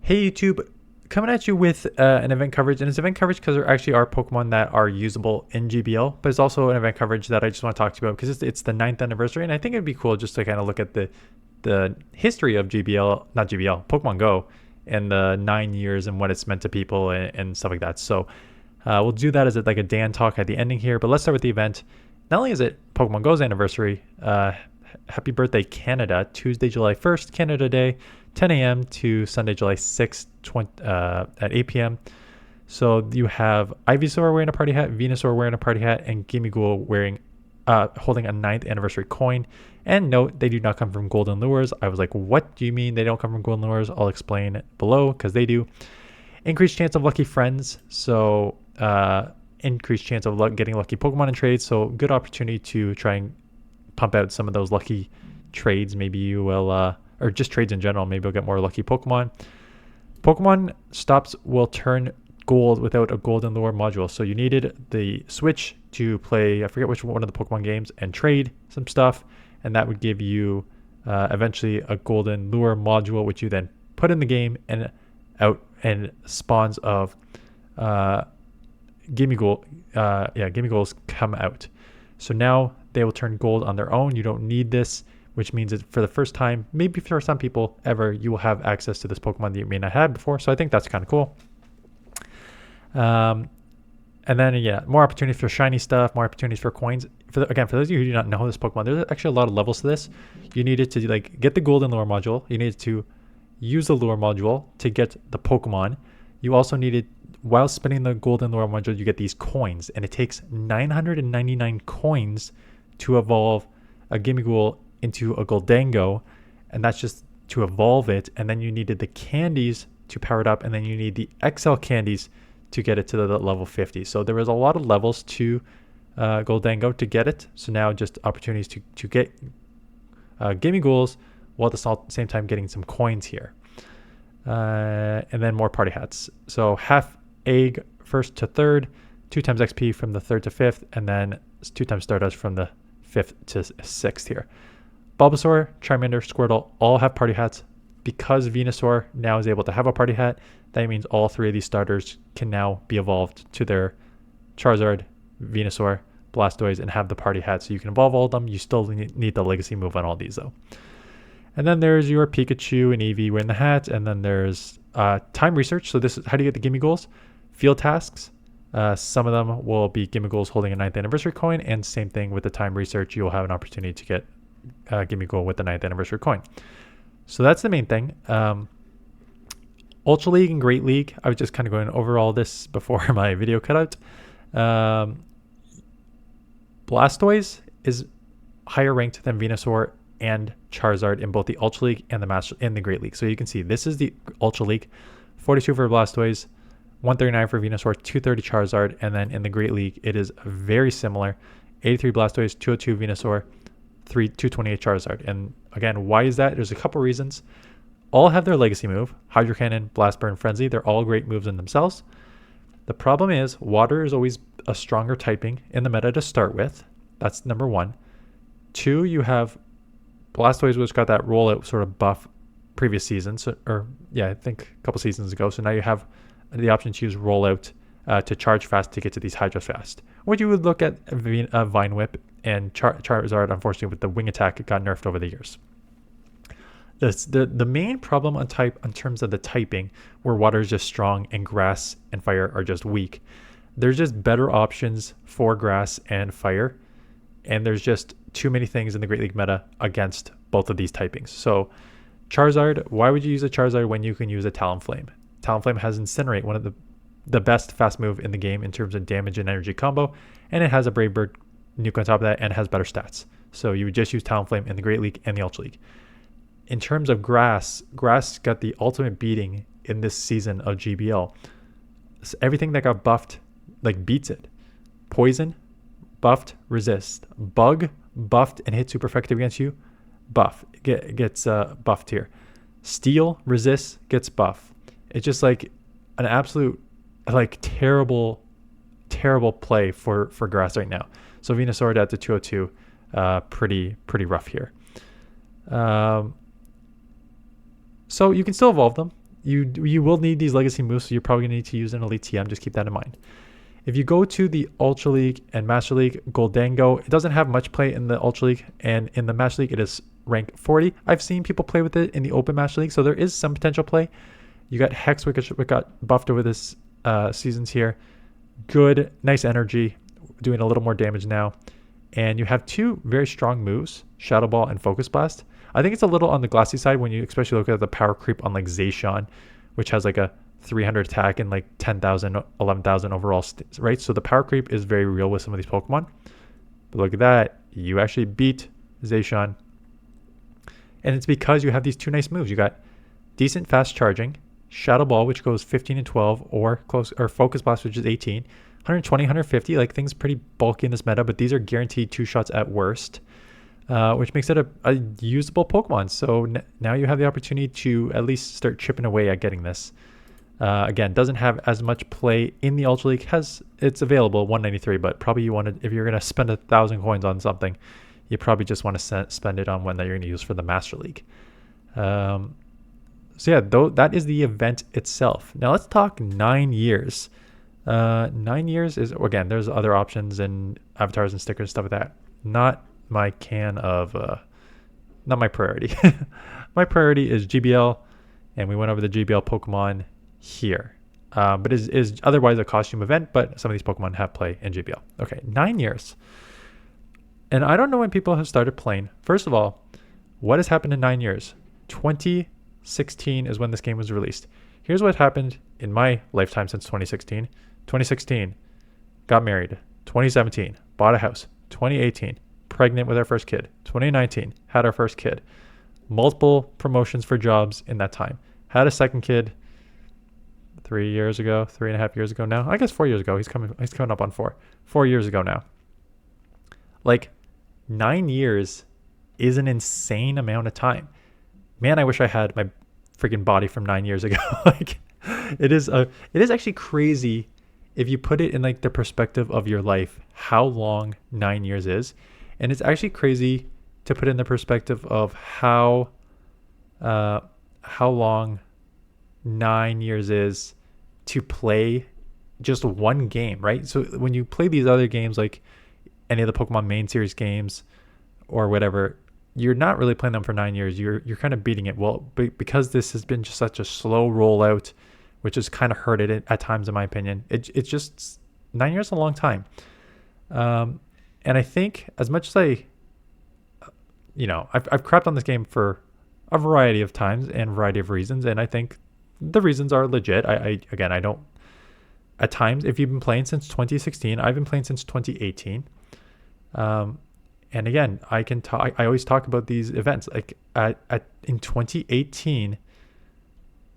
Hey YouTube, coming at you with an event coverage, and it's event coverage because there actually are Pokemon that are usable in GBL, but it's also an event coverage that I just want to talk to you about because it's the 9th anniversary, and I think it'd be cool just to kind of look at the history of not GBL, Pokemon Go, and the 9 years and what it's meant to people and stuff like that. So we'll do that as like a Dan talk at the ending here, but let's start with the event. Not only is it Pokemon Go's anniversary, happy birthday Canada, Tuesday, July 1st, Canada Day, 10 a.m. to Sunday, July 6th, at 8 p.m. So you have Ivysaur wearing a party hat, Venusaur wearing a party hat, and Gimmighoul wearing, holding a 9th anniversary coin. And note, they do not come from Golden Lures. I was like, what do you mean they don't come from Golden Lures? I'll explain below, because they do. Increased chance of lucky friends. So increased chance of getting lucky Pokemon in trades. So good opportunity to try and pump out some of those lucky trades. Maybe you will... or just trades in general, maybe you'll get more lucky Pokemon. Pokemon stops will turn gold without a golden lure module. So you needed the Switch to play, I forget which one of the Pokemon games, and trade some stuff. And that would give you eventually a golden lure module, which you then put in the game and out and spawns of Gimmighoul. Gimmighoul's come out. So now they will turn gold on their own. You don't need this, which means that for the first time, maybe for some people ever, you will have access to this Pokemon that you may not have before. So I think that's kind of cool. And then, more opportunities for shiny stuff, more opportunities for coins. For those of you who do not know this Pokemon, there's actually a lot of levels to this. You needed to get the golden lure module. You needed to use the lure module to get the Pokemon. You also needed, while spinning the golden lure module, you get these coins. And it takes 999 coins to evolve a Gimmighoul into a Gholdengo, and that's just to evolve it. And then you needed the candies to power it up, and then you need the XL candies to get it to the level 50. So there was a lot of levels to Gholdengo to get it. So now just opportunities to get Gimmighouls while at the same time getting some coins here. And then more party hats. So half egg first to third, 2 times XP from the 3rd to 5th, and then 2 times Stardust from the 5th to 6th here. Bulbasaur, Charmander, Squirtle all have party hats. Because Venusaur now is able to have a party hat, that means all 3 of these starters can now be evolved to their Charizard, Venusaur, Blastoise, and have the party hat. So you can evolve all of them. You still need the legacy move on all these though. And then there's your Pikachu and Eevee wearing the hat. And then there's time research. So this is how do you get the Gimmighoul's? Field tasks. Some of them will be Gimmighoul's holding a 9th anniversary coin. And same thing with the time research. You'll have an opportunity to get Gimmighoul with the 9th anniversary coin. So that's the main thing. Ultra League and Great League. I was just kind of going over all this before my video cut out. Blastoise is higher ranked than Venusaur and Charizard in both the Ultra League and the Great League. So you can see this is the Ultra League, 42 for Blastoise, 139 for Venusaur, 230 Charizard, and then in the Great League it is very similar, 83 Blastoise, 202 Venusaur, 228 Charizard. And again, why is that? There's a couple reasons. All have their legacy move, Hydro Cannon, Blast Burn, Frenzy. They're all great moves in themselves. The problem is water is always a stronger typing in the meta to start with. That's number 1. 2, you have Blastoise, which got that rollout sort of buff previous seasons, I think a couple seasons ago. So now you have the option to use rollout to charge fast to get to these Hydro fast. Or you would look at Vine Whip, and Charizard, unfortunately, with the wing attack, it got nerfed over the years. The main problem on terms of the typing, where water is just strong and grass and fire are just weak. There's just better options for grass and fire, and there's just too many things in the Great League meta against both of these typings. So Charizard, why would you use a Charizard when you can use a Talonflame? Talonflame has Incinerate, one of the best fast move in the game in terms of damage and energy combo, and it has a Brave Bird nuke on top of that and has better stats. So you would just use Talonflame in the Great League and the Ultra League. In terms of grass got the ultimate beating in this season of GBL. So everything that got buffed beats it. Poison, buffed, resist. Bug, buffed and hit super effective against you, buff. Gets buffed here. Steel, resists, gets buff. It's just like an absolute terrible play for grass right now. So Venusaur at the 202, pretty rough here. So you can still evolve them. you will need these legacy moves, so you're probably going to need to use an Elite TM. Just keep that in mind. If you go to the Ultra League and Master League, Goldengo, it doesn't have much play in the Ultra League, and in the Master League, it is rank 40. I've seen people play with it in the Open Master League, so there is some potential play. You got Hex, which got buffed over this seasons here. Good, nice energy, doing a little more damage now. And you have two very strong moves, Shadow Ball and Focus Blast. I think it's a little on the glassy side when you especially look at the power creep on like Zacian, which has like a 300 attack and like 10,000, 11,000 overall, right? So the power creep is very real with some of these Pokemon. But look at that. You actually beat Zacian. And it's because you have these two nice moves. You got decent fast charging, Shadow Ball, which goes 15 and 12, or Focus Blast, which is 18. 120, 150, like things pretty bulky in this meta, but these are guaranteed 2 shots at worst, which makes it a usable Pokemon. So now you have the opportunity to at least start chipping away at getting this. Again, doesn't have as much play in the Ultra League. It's available 193, but probably you want to, if you're going to spend 1,000 coins on something, you probably just want to spend it on one that you're going to use for the Master League. So yeah, that is the event itself. Now let's talk 9 years. 9 years is, again, there's other options and avatars and stickers and stuff like that. Not my not my priority. My priority is GBL, and we went over the GBL Pokemon here. But is otherwise a costume event, but some of these Pokemon have play in GBL. Okay, 9 years. And I don't know when people have started playing. First of all, what has happened in 9 years? 2016 is when this game was released. Here's what happened in my lifetime since 2016. 2016, got married. 2017, bought a house. 2018, pregnant with our first kid. 2019, had our first kid. Multiple promotions for jobs in that time. Had a second kid 3 years ago, 3.5 years ago now. I guess 4 years ago. He's coming up on 4. 4 years ago now. Like 9 years is an insane amount of time. Man, I wish I had my freaking body from 9 years ago. Like it is actually crazy if you put it in like the perspective of your life, how long 9 years is. And it's actually crazy to put in the perspective of how long 9 years is to play just one game, right? So when you play these other games, like any of the Pokemon main series games or whatever, you're not really playing them for 9 years. You're kind of beating it. Well, because this has been just such a slow rollout, which has kind of hurt it at times, in my opinion. It's just 9 years is a long time. And I think as much as I've crapped on this game for a variety of times and a variety of reasons, and I think the reasons are legit. I don't, at times, if you've been playing since 2016, I've been playing since 2018. And again, I always talk about these events. Like in 2018,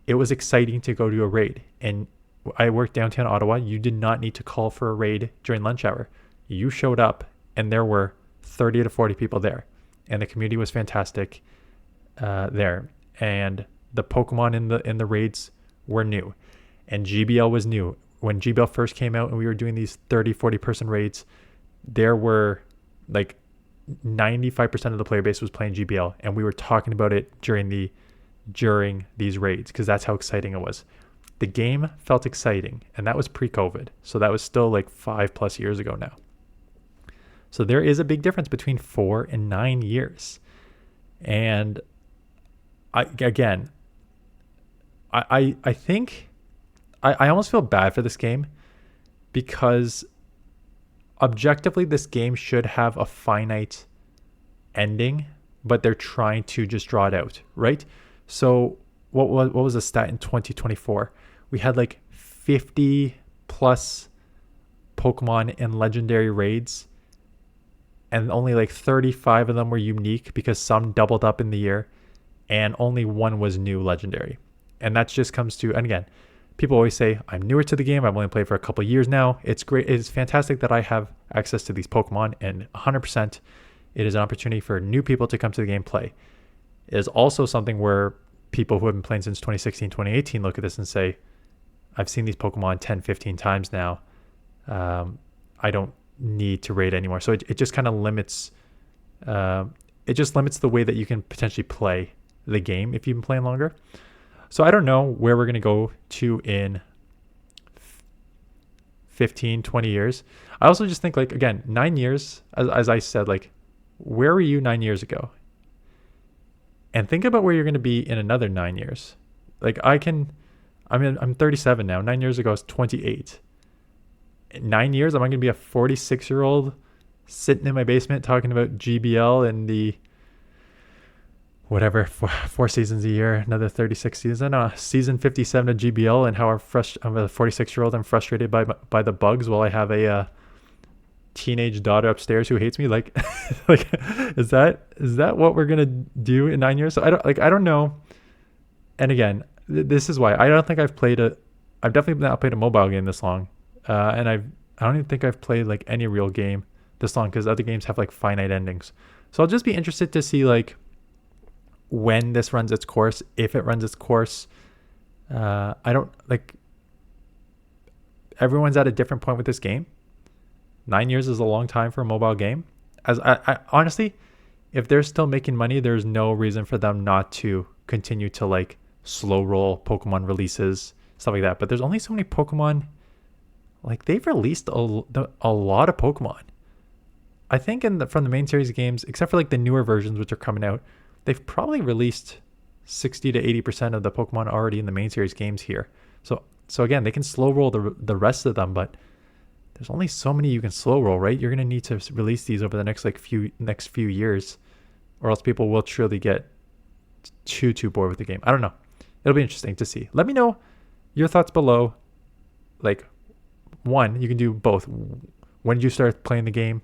it was exciting to go to a raid. And I worked downtown Ottawa. You did not need to call for a raid during lunch hour. You showed up and there were 30 to 40 people there. And the community was fantastic there. And the Pokemon in the raids were new. And GBL was new. When GBL first came out and we were doing these 30, 40 person raids, there were like 95% of the player base was playing GBL. And we were talking about it during these raids because that's how exciting it was. The game felt exciting, and that was pre-COVID. So that was still like 5+ years ago now. So there is a big difference between 4 and 9 years. And I think I almost feel bad for this game because objectively this game should have a finite ending, but they're trying to just draw it out, right? So what was the stat in 2024? We had like 50 plus Pokemon in legendary raids, and only like 35 of them were unique because some doubled up in the year, and only one was new legendary. And that just comes to, and again, people always say, I'm newer to the game. I've only played for a couple of years now. It's great. It's fantastic that I have access to these Pokemon, and 100% it is an opportunity for new people to come to the game play. It is also something where people who have been playing since 2016, 2018 look at this and say, I've seen these Pokemon 10, 15 times now. I don't need to raid anymore. So it just kind of limits, the way that you can potentially play the game if you've been playing longer. So I don't know where we're going to go to in 15, 20 years. I also just think, like, again, 9 years, as I said, like, where were you 9 years ago? And think about where you're going to be in another 9 years. Like, I'm 37 now. 9 years ago, I was 28. In 9 years, am I going to be a 46-year-old sitting in my basement talking about GBL and the whatever, four seasons a year, another 36 season, season 57 of GBL, and how I'm a 46-year-old. I'm frustrated by the bugs while I have a teenage daughter upstairs who hates me. Like, like, is that what we're gonna do in 9 years? So I don't know. And again, this is why I don't think I've definitely not played a mobile game this long, and I don't even think I've played like any real game this long, because other games have like finite endings. So I'll just be interested to see like when this runs its course, if it runs its course. I don't like. Everyone's at a different point with this game. 9 years is a long time for a mobile game. As I honestly, if they're still making money, there's no reason for them not to continue to like slow roll Pokemon releases, stuff like that. But there's only so many Pokemon. Like, they've released a lot of Pokemon. I think from the main series games, except for like the newer versions which are coming out, they've probably released 60 to 80% of the Pokemon already in the main series games here. So again, they can slow roll the rest of them, but there's only so many you can slow roll, right? You're gonna need to release these over the next few years, or else people will truly get too bored with the game. I don't know. It'll be interesting to see. Let me know your thoughts below. Like, one, you can do both. When did you start playing the game?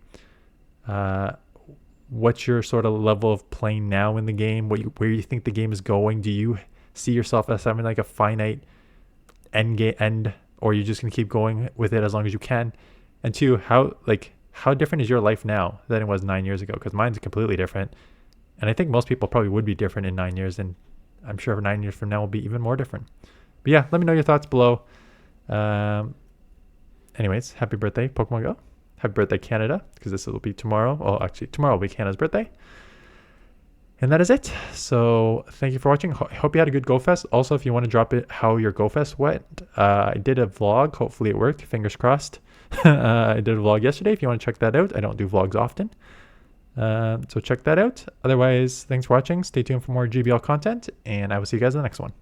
What's your sort of level of playing now in the game? Where you think the game is going? Do you see yourself as having like a finite end, or you're just gonna keep going with it as long as you can? And two, how different is your life now than it was 9 years ago? Because mine's completely different, and I think most people probably would be different in 9 years, and I'm sure 9 years from now will be even more different. But yeah, let me know your thoughts below. Anyways, happy birthday, Pokemon Go. Happy birthday, Canada, because this will be tomorrow. Well, actually, tomorrow will be Canada's birthday. And that is it. So thank you for watching. I hope you had a good GoFest. Also, if you want to drop it how your GoFest went, I did a vlog. Hopefully it worked. Fingers crossed. I did a vlog yesterday. If you want to check that out. I don't do vlogs often. So check that out. Otherwise, thanks for watching. Stay tuned for more GBL content, and I will see you guys in the next one.